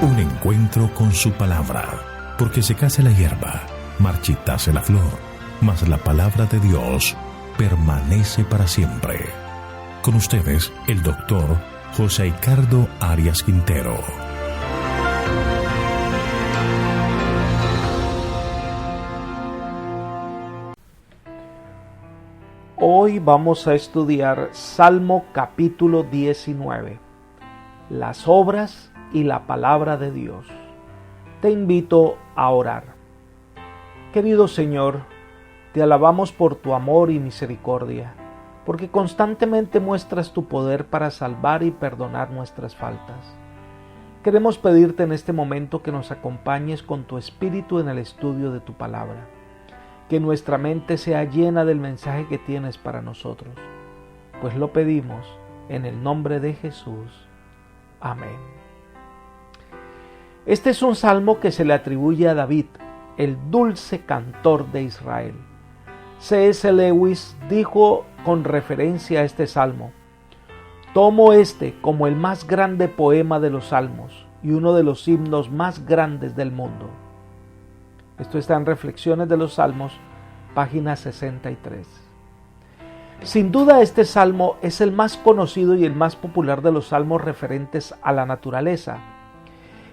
Un encuentro con su palabra, porque secase la hierba, marchitase la flor, mas la palabra de Dios permanece para siempre. Con ustedes, el doctor José Ricardo Arias Quintero. Hoy vamos a estudiar Salmo capítulo 19, las obras y la palabra de Dios. Te invito a orar. Querido Señor, te alabamos por tu amor y misericordia, porque constantemente muestras tu poder para salvar y perdonar nuestras faltas. Queremos pedirte en este momento que nos acompañes con tu espíritu en el estudio de tu palabra. Que nuestra mente sea llena del mensaje que tienes para nosotros, pues lo pedimos en el nombre de Jesús. Amén. Este es un salmo que se le atribuye a David, el dulce cantor de Israel. C.S. Lewis dijo con referencia a este salmo: tomo este como el más grande poema de los salmos y uno de los himnos más grandes del mundo. Esto está en Reflexiones de los Salmos, página 63. Sin duda este salmo es el más conocido y el más popular de los salmos referentes a la naturaleza.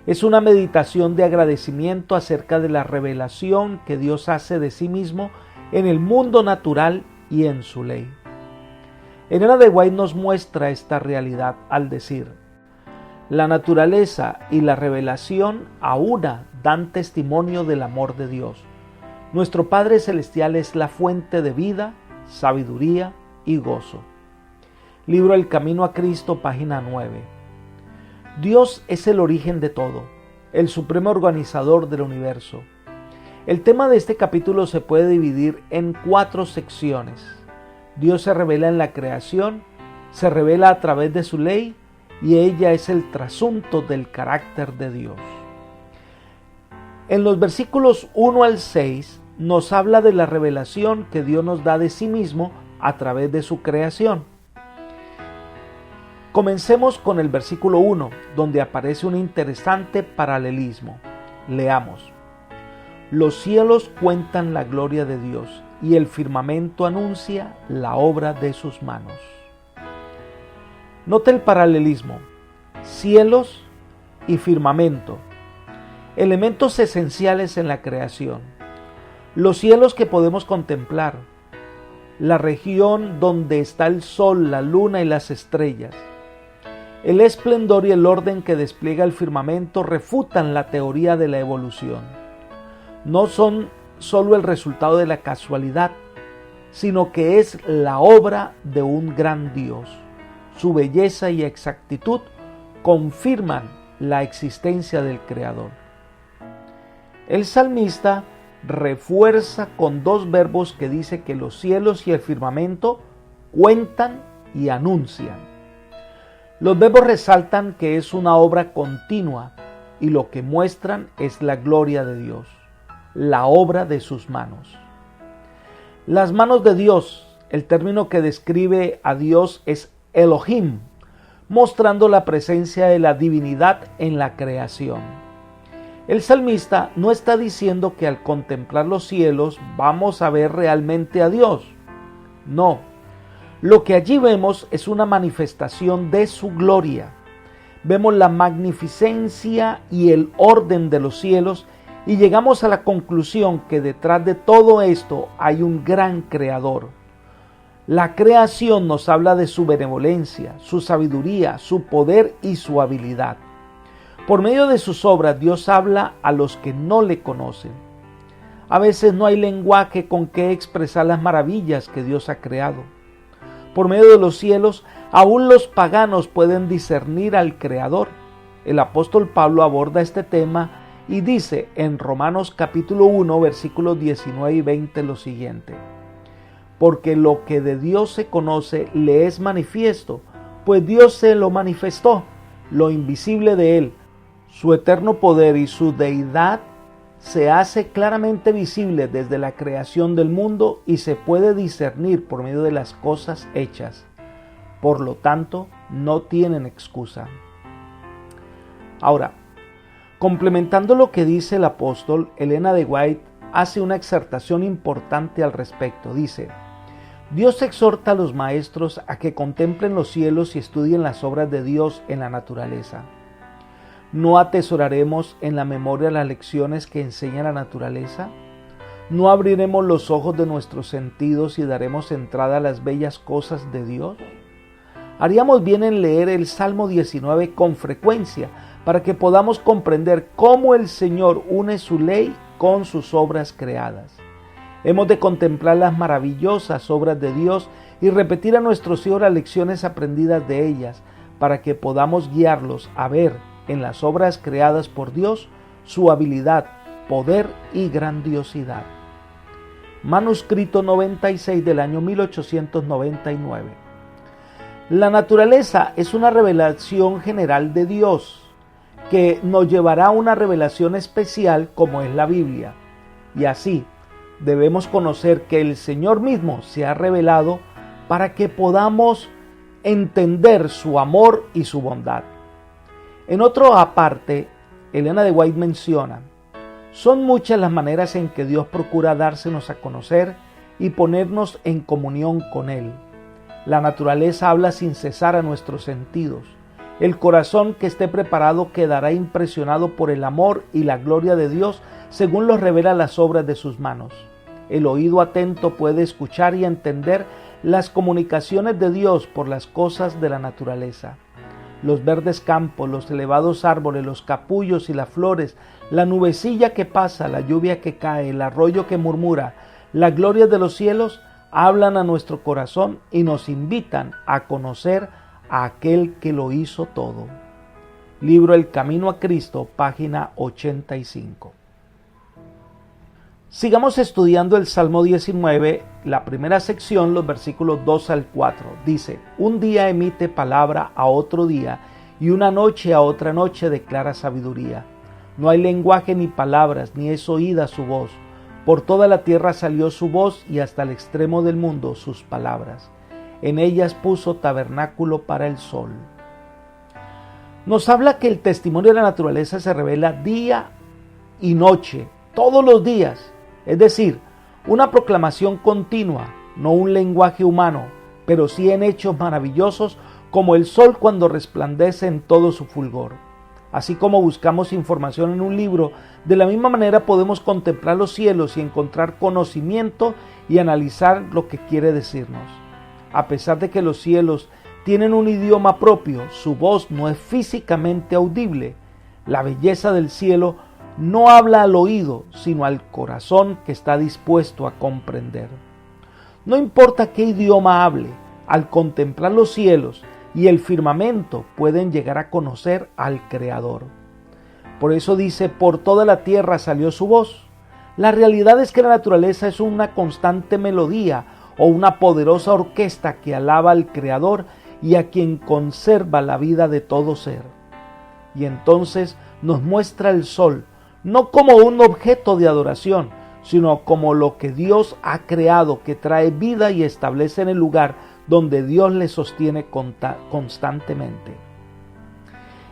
Es una meditación de agradecimiento acerca de la revelación que Dios hace de sí mismo en el mundo natural y en su ley. Elena de White nos muestra esta realidad al decir: la naturaleza y la revelación a una dan testimonio del amor de Dios. Nuestro Padre Celestial es la fuente de vida, sabiduría y gozo. Libro El Camino a Cristo, página 9. Dios es el origen de todo, el supremo organizador del universo. El tema de este capítulo se puede dividir en 4 secciones. Dios se revela en la creación, se revela a través de su ley, y ella es el trasunto del carácter de Dios. En los versículos 1 al 6 nos habla de la revelación que Dios nos da de sí mismo a través de su creación. Comencemos con el versículo 1, donde aparece un interesante paralelismo. Leamos: los cielos cuentan la gloria de Dios, y el firmamento anuncia la obra de sus manos. Note el paralelismo: cielos y firmamento, elementos esenciales en la creación. Los cielos que podemos contemplar, la región donde está el sol, la luna y las estrellas. El esplendor y el orden que despliega el firmamento refutan la teoría de la evolución. No son solo el resultado de la casualidad, sino que es la obra de un gran Dios. Su belleza y exactitud confirman la existencia del Creador. El salmista refuerza con 2 verbos que dice que los cielos y el firmamento cuentan y anuncian. Los verbos resaltan que es una obra continua y lo que muestran es la gloria de Dios, la obra de sus manos. Las manos de Dios, el término que describe a Dios es Elohim, mostrando la presencia de la divinidad en la creación. El salmista no está diciendo que al contemplar los cielos vamos a ver realmente a Dios. No, lo que allí vemos es una manifestación de su gloria. Vemos la magnificencia y el orden de los cielos y llegamos a la conclusión que detrás de todo esto hay un gran creador. La creación nos habla de su benevolencia, su sabiduría, su poder y su habilidad. Por medio de sus obras, Dios habla a los que no le conocen. A veces no hay lenguaje con que expresar las maravillas que Dios ha creado. Por medio de los cielos, aún los paganos pueden discernir al Creador. El apóstol Pablo aborda este tema y dice en Romanos capítulo 1, versículos 19 y 20 lo siguiente: porque lo que de Dios se conoce le es manifiesto, pues Dios se lo manifestó, lo invisible de Él, su eterno poder y su deidad se hace claramente visible desde la creación del mundo y se puede discernir por medio de las cosas hechas. Por lo tanto, no tienen excusa. Ahora, Complementando lo que dice el apóstol, Elena de White hace una exhortación importante al respecto. Dice: Dios exhorta a los maestros a que contemplen los cielos y estudien las obras de Dios en la naturaleza. ¿No atesoraremos en la memoria las lecciones que enseña la naturaleza? ¿No abriremos los ojos de nuestros sentidos y daremos entrada a las bellas cosas de Dios? Haríamos bien en leer el Salmo 19 con frecuencia para que podamos comprender cómo el Señor une su ley con sus obras creadas. Hemos de contemplar las maravillosas obras de Dios y repetir a nuestros hijos las lecciones aprendidas de ellas para que podamos guiarlos a ver en las obras creadas por Dios su habilidad, poder y grandiosidad. Manuscrito 96 del año 1899. La naturaleza es una revelación general de Dios que nos llevará a una revelación especial como es la Biblia. Y así debemos conocer que el Señor mismo se ha revelado para que podamos entender su amor y su bondad. En otro aparte, Elena de White menciona: son muchas las maneras en que Dios procura dársenos a conocer y ponernos en comunión con Él. La naturaleza habla sin cesar a nuestros sentidos. El corazón que esté preparado quedará impresionado por el amor y la gloria de Dios según los revela las obras de sus manos. El oído atento puede escuchar y entender las comunicaciones de Dios por las cosas de la naturaleza. Los verdes campos, los elevados árboles, los capullos y las flores, la nubecilla que pasa, la lluvia que cae, el arroyo que murmura, las glorias de los cielos, hablan a nuestro corazón y nos invitan a conocer a aquel que lo hizo todo. Libro El Camino a Cristo, página 85. Sigamos estudiando el Salmo 19, la primera sección, los versículos 2 al 4. Dice: un día emite palabra a otro día, y una noche a otra noche declara sabiduría. No hay lenguaje ni palabras, ni es oída su voz. Por toda la tierra salió su voz, y hasta el extremo del mundo sus palabras. En ellas puso tabernáculo para el sol. Nos habla que el testimonio de la naturaleza se revela día y noche, todos los días. Es decir, una proclamación continua, no un lenguaje humano, pero sí en hechos maravillosos como el sol cuando resplandece en todo su fulgor. Así como buscamos información en un libro, de la misma manera podemos contemplar los cielos y encontrar conocimiento y analizar lo que quiere decirnos. A pesar de que los cielos tienen un idioma propio, su voz no es físicamente audible. La belleza del cielo no habla al oído, sino al corazón que está dispuesto a comprender. No importa qué idioma hable, al contemplar los cielos y el firmamento pueden llegar a conocer al Creador. Por eso dice: por toda la tierra salió su voz. La realidad es que la naturaleza es una constante melodía o una poderosa orquesta que alaba al Creador y a quien conserva la vida de todo ser. Y entonces nos muestra el sol, no como un objeto de adoración, sino como lo que Dios ha creado, que trae vida y establece en el lugar donde Dios le sostiene constantemente.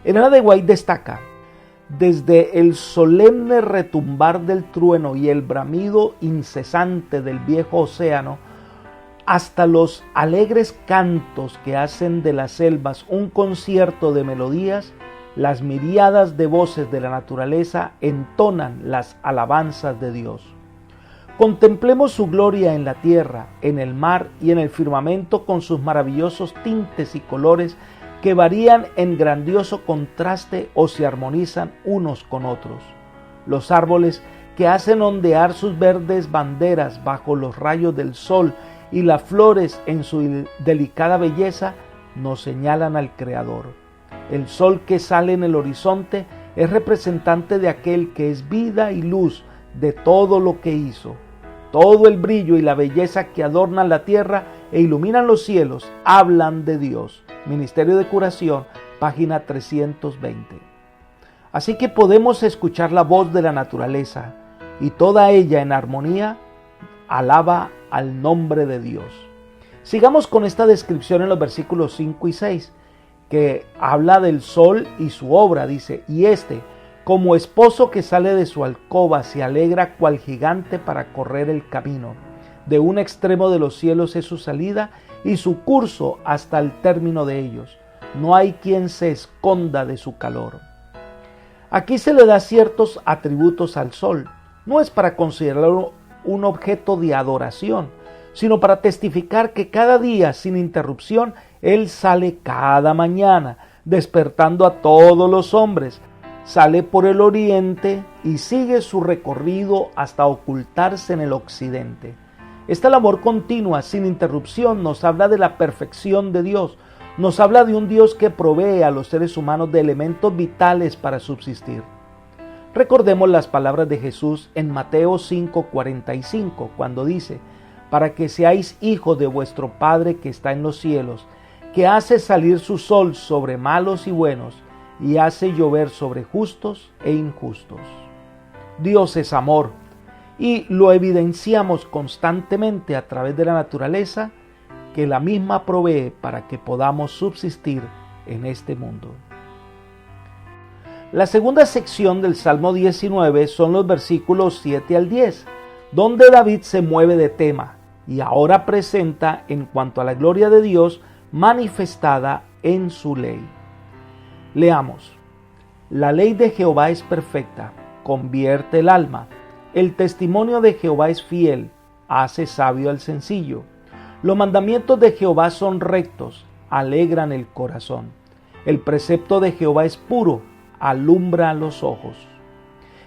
Elena de White destaca: desde el solemne retumbar del trueno y el bramido incesante del viejo océano, hasta los alegres cantos que hacen de las selvas un concierto de melodías, las miríadas de voces de la naturaleza entonan las alabanzas de Dios. Contemplemos su gloria en la tierra, en el mar y en el firmamento con sus maravillosos tintes y colores que varían en grandioso contraste o se armonizan unos con otros. Los árboles que hacen ondear sus verdes banderas bajo los rayos del sol y las flores en su delicada belleza nos señalan al Creador. El sol que sale en el horizonte es representante de aquel que es vida y luz de todo lo que hizo. Todo el brillo y la belleza que adornan la tierra e iluminan los cielos hablan de Dios. Ministerio de Curación, página 320. Así que podemos escuchar la voz de la naturaleza y toda ella en armonía alaba al nombre de Dios. Sigamos con esta descripción en los versículos 5 y 6, que habla del sol y su obra. Dice: y Como esposo que sale de su alcoba se alegra cual gigante para correr el camino. De un extremo de los cielos es su salida y su curso hasta el término de ellos. No hay quien se esconda de su calor. Aquí se le da ciertos atributos al sol. No es para considerarlo un objeto de adoración, sino para testificar que cada día, sin interrupción, él sale cada mañana, despertando a todos los hombres. Sale por el oriente y sigue su recorrido hasta ocultarse en el occidente. Esta labor continua, sin interrupción, nos habla de la perfección de Dios. Nos habla de un Dios que provee a los seres humanos de elementos vitales para subsistir. Recordemos las palabras de Jesús en Mateo 5:45, cuando dice: para que seáis hijos de vuestro Padre que está en los cielos, que hace salir su sol sobre malos y buenos, y hace llover sobre justos e injustos. Dios es amor, y lo evidenciamos constantemente a través de la naturaleza, que la misma provee para que podamos subsistir en este mundo. La segunda sección del Salmo 19 son los versículos 7 al 10, donde David se mueve de tema y ahora presenta en cuanto a la gloria de Dios manifestada en su ley. Leamos: la ley de Jehová es perfecta, convierte el alma. El testimonio de Jehová es fiel, hace sabio al sencillo. Los mandamientos de Jehová son rectos, alegran el corazón. El precepto de Jehová es puro, alumbra los ojos.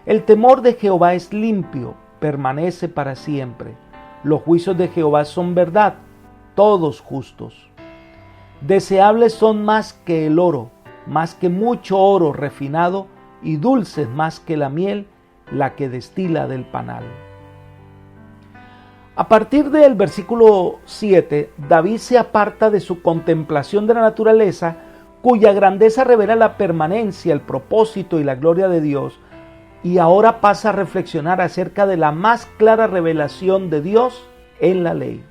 El temor de Jehová es limpio, permanece para siempre. Los juicios de Jehová son verdad, todos justos. Deseables son más que el oro, más que mucho oro refinado, y dulces más que la miel, la que destila del panal. A partir del versículo 7, David se aparta de su contemplación de la naturaleza, cuya grandeza revela la permanencia, el propósito y la gloria de Dios, y ahora pasa a reflexionar acerca de la más clara revelación de Dios en la ley.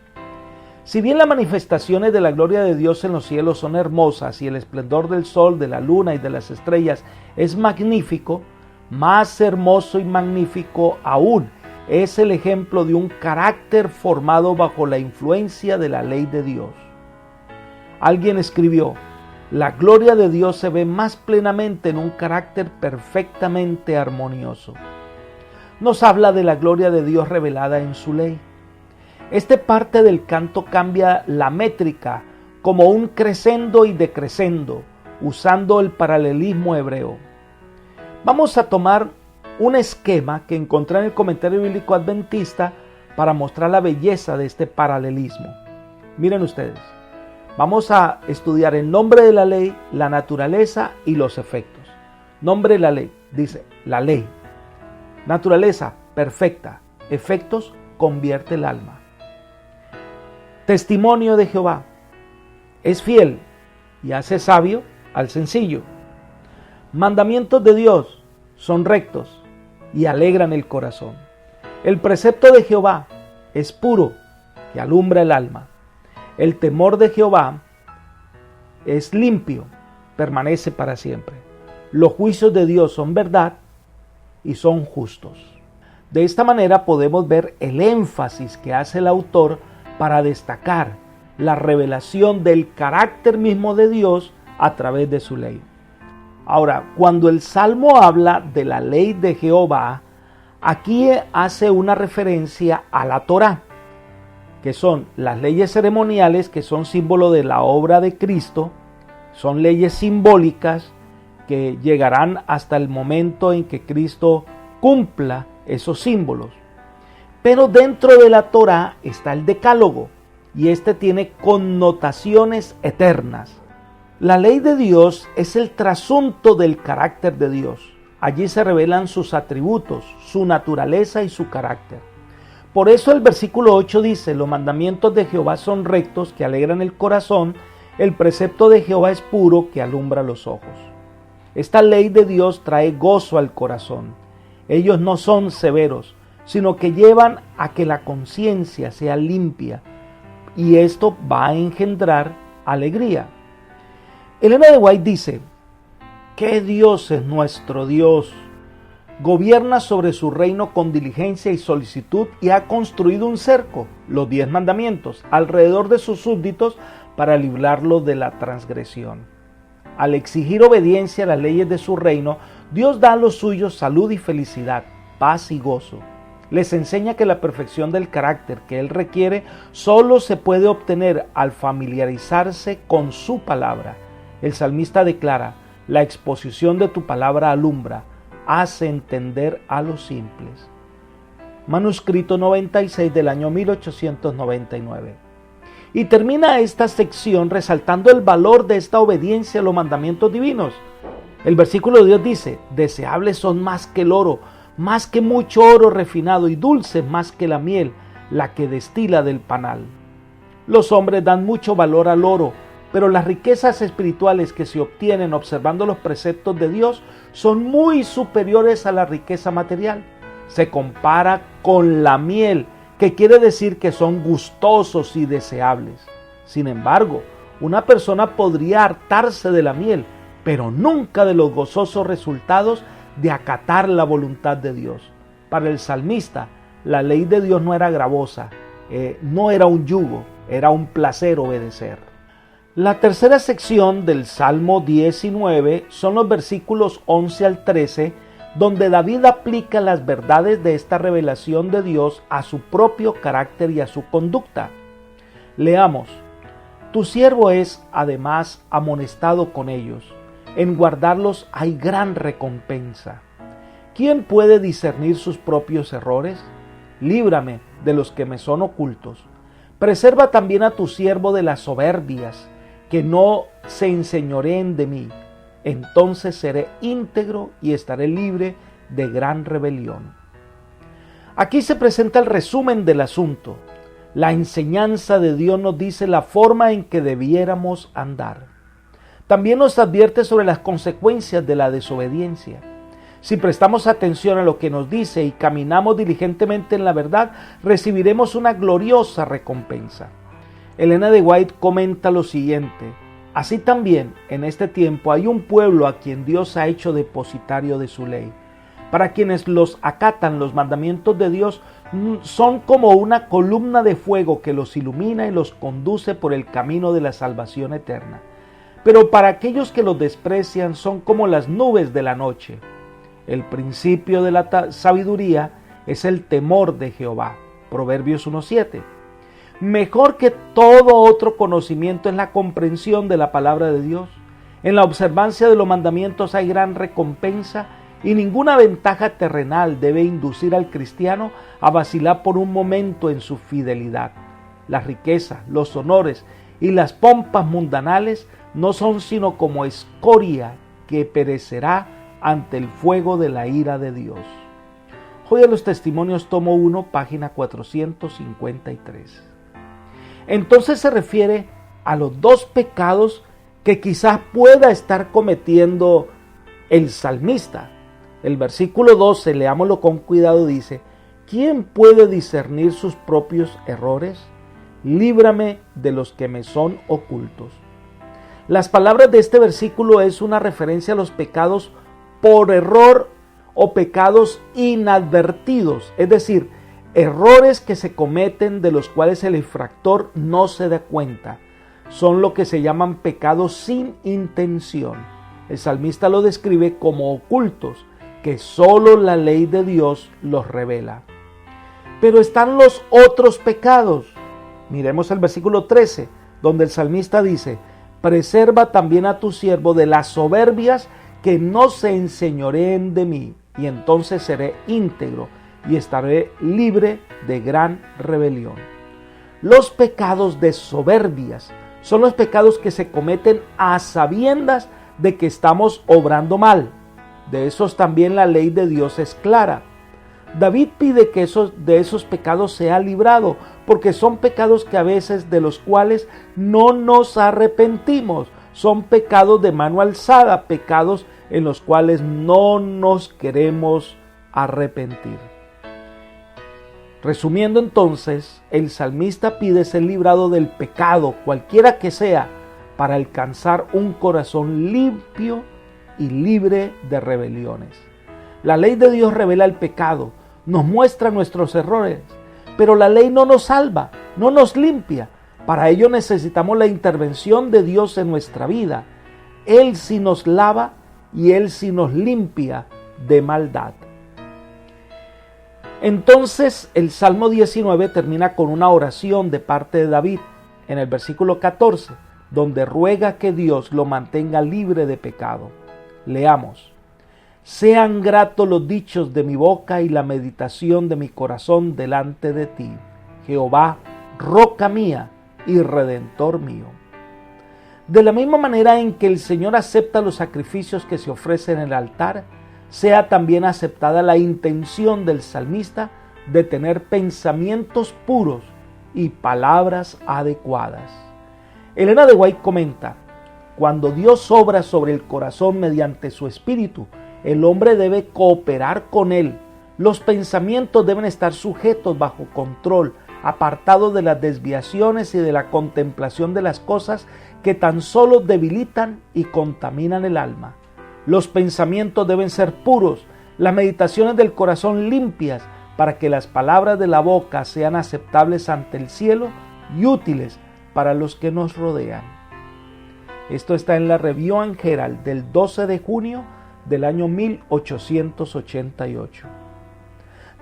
Si bien las manifestaciones de la gloria de Dios en los cielos son hermosas y el esplendor del sol, de la luna y de las estrellas es magnífico, más hermoso y magnífico aún es el ejemplo de un carácter formado bajo la influencia de la ley de Dios. Alguien escribió: la gloria de Dios se ve más plenamente en un carácter perfectamente armonioso. Nos habla de la gloria de Dios revelada en su ley. Este parte del canto cambia la métrica como un crescendo y decrescendo, usando el paralelismo hebreo. Vamos a tomar un esquema que encontré en el Comentario Bíblico Adventista para mostrar la belleza de este paralelismo. Miren ustedes, vamos a estudiar el nombre de la ley, la naturaleza y los efectos. Nombre de la ley, dice la ley. Naturaleza, perfecta. Efectos, convierte el alma. Testimonio de Jehová, es fiel y hace sabio al sencillo. Mandamientos de Dios son rectos y alegran el corazón. El precepto de Jehová es puro y alumbra el alma. El temor de Jehová es limpio, permanece para siempre. Los juicios de Dios son verdad y son justos. De esta manera podemos ver el énfasis que hace el autor para destacar la revelación del carácter mismo de Dios a través de su ley. Ahora, cuando el Salmo habla de la ley de Jehová, aquí hace una referencia a la Torá, que son las leyes ceremoniales, que son símbolo de la obra de Cristo, son leyes simbólicas que llegarán hasta el momento en que Cristo cumpla esos símbolos. Pero dentro de la Torá está el Decálogo, y este tiene connotaciones eternas. La ley de Dios es el trasunto del carácter de Dios. Allí se revelan sus atributos, su naturaleza y su carácter. Por eso el versículo 8 dice: los mandamientos de Jehová son rectos, que alegran el corazón. El precepto de Jehová es puro, que alumbra los ojos. Esta ley de Dios trae gozo al corazón. Ellos no son severos, sino que llevan a que la conciencia sea limpia, y esto va a engendrar alegría. Elena de White dice: ¿qué Dios es nuestro Dios? Gobierna sobre su reino con diligencia y solicitud y ha construido un cerco, los 10 mandamientos, alrededor de sus súbditos para librarlo de la transgresión. Al exigir obediencia a las leyes de su reino, Dios da a los suyos salud y felicidad, paz y gozo. Les enseña que la perfección del carácter que Él requiere solo se puede obtener al familiarizarse con su palabra. El salmista declara: la exposición de tu palabra alumbra, hace entender a los simples. Manuscrito 96 del año 1899. Y termina esta sección resaltando el valor de esta obediencia a los mandamientos divinos. El versículo de Dios dice: deseables son más que el oro, más que mucho oro refinado, y dulces más que la miel, la que destila del panal. Los hombres dan mucho valor al oro, pero las riquezas espirituales que se obtienen observando los preceptos de Dios son muy superiores a la riqueza material. Se compara con la miel, que quiere decir que son gustosos y deseables. Sin embargo, una persona podría hartarse de la miel, pero nunca de los gozosos resultados de acatar la voluntad de Dios. Para el salmista, la ley de Dios no era gravosa, no era un yugo, era un placer obedecer. La tercera sección del Salmo 19 son los versículos 11 al 13, donde David aplica las verdades de esta revelación de Dios a su propio carácter y a su conducta. Leamos: tu siervo es además amonestado con ellos, en guardarlos hay gran recompensa. ¿Quién puede discernir sus propios errores? Líbrame de los que me son ocultos. Preserva también a tu siervo de las soberbias, que no se enseñoreen de mí. Entonces seré íntegro y estaré libre de gran rebelión. Aquí se presenta el resumen del asunto. La enseñanza de Dios nos dice la forma en que debiéramos andar. También nos advierte sobre las consecuencias de la desobediencia. Si prestamos atención a lo que nos dice y caminamos diligentemente en la verdad, recibiremos una gloriosa recompensa. Elena de White comenta lo siguiente: así también en este tiempo hay un pueblo a quien Dios ha hecho depositario de su ley. Para quienes los acatan, los mandamientos de Dios son como una columna de fuego que los ilumina y los conduce por el camino de la salvación eterna. Pero para aquellos que los desprecian son como las nubes de la noche. El principio de la sabiduría es el temor de Jehová. Proverbios 1:7. Mejor que todo otro conocimiento es la comprensión de la palabra de Dios. En la observancia de los mandamientos hay gran recompensa y ninguna ventaja terrenal debe inducir al cristiano a vacilar por un momento en su fidelidad. La riqueza, los honores y las pompas mundanales no son sino como escoria que perecerá ante el fuego de la ira de Dios. Joya de los Testimonios, tomo 1, página 453. Entonces se refiere a los dos pecados que quizás pueda estar cometiendo el salmista. El versículo 12, leámoslo con cuidado, dice: ¿quién puede discernir sus propios errores? Líbrame de los que me son ocultos. Las palabras de este versículo es una referencia a los pecados por error o pecados inadvertidos, es decir, errores que se cometen de los cuales el infractor no se da cuenta. Son lo que se llaman pecados sin intención. El salmista lo describe como ocultos, que solo la ley de Dios los revela. Pero están los otros pecados. Miremos el versículo 13, donde el salmista dice: preserva también a tu siervo de las soberbias, que no se enseñoreen de mí, y entonces seré íntegro y estaré libre de gran rebelión. Los pecados de soberbias son los pecados que se cometen a sabiendas de que estamos obrando mal. De esos también la ley de Dios es clara. David pide que de esos pecados sea librado, porque son pecados que a veces de los cuales no nos arrepentimos. Son pecados de mano alzada, pecados en los cuales no nos queremos arrepentir. Resumiendo entonces, el salmista pide ser librado del pecado, cualquiera que sea, para alcanzar un corazón limpio y libre de rebeliones. La ley de Dios revela el pecado, nos muestra nuestros errores, pero la ley no nos salva, no nos limpia. Para ello necesitamos la intervención de Dios en nuestra vida. Él sí nos lava y Él sí nos limpia de maldad. Entonces el Salmo 19 termina con una oración de parte de David en el versículo 14, donde ruega que Dios lo mantenga libre de pecado. Leamos. Sean gratos los dichos de mi boca y la meditación de mi corazón delante de ti, Jehová, roca mía y redentor mío. De la misma manera en que el Señor acepta los sacrificios que se ofrecen en el altar, sea también aceptada la intención del salmista de tener pensamientos puros y palabras adecuadas. Elena de White comenta, cuando Dios obra sobre el corazón mediante su espíritu, el hombre debe cooperar con él. Los pensamientos deben estar sujetos bajo control, apartados de las desviaciones y de la contemplación de las cosas que tan solo debilitan y contaminan el alma. Los pensamientos deben ser puros, las meditaciones del corazón limpias, para que las palabras de la boca sean aceptables ante el cielo y útiles para los que nos rodean. Esto está en la Review and Herald del 12 de junio del año 1888.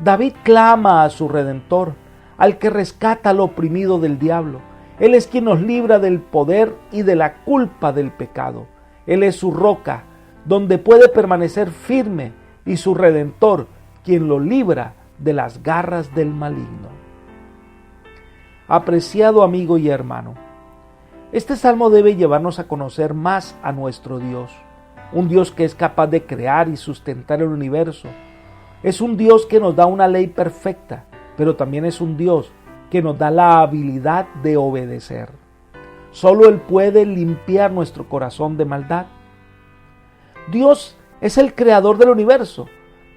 David clama a su Redentor, al que rescata al oprimido del diablo. Él es quien nos libra del poder y de la culpa del pecado. Él es su roca, donde puede permanecer firme, y su Redentor, quien lo libra de las garras del maligno. Apreciado amigo y hermano, este salmo debe llevarnos a conocer más a nuestro Dios, un Dios que es capaz de crear y sustentar el universo. Es un Dios que nos da una ley perfecta, pero también es un Dios que nos da la habilidad de obedecer. Solo Él puede limpiar nuestro corazón de maldad. Dios es el creador del universo.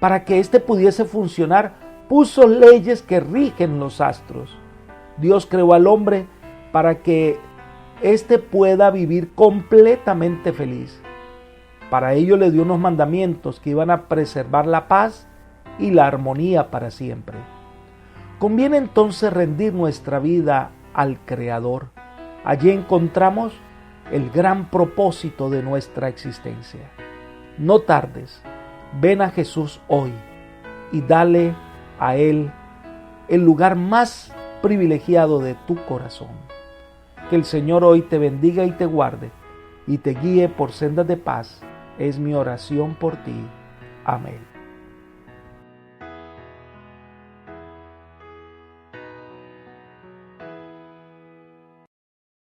Para que éste pudiese funcionar, puso leyes que rigen los astros. Dios creó al hombre para que éste pueda vivir completamente feliz. Para ello le dio unos mandamientos que iban a preservar la paz y la armonía para siempre. Conviene entonces rendir nuestra vida al Creador. Allí encontramos el gran propósito de nuestra existencia. No tardes, ven a Jesús hoy y dale a Él el lugar más privilegiado de tu corazón. Que el Señor hoy te bendiga y te guarde y te guíe por sendas de paz. Es mi oración por ti. Amén.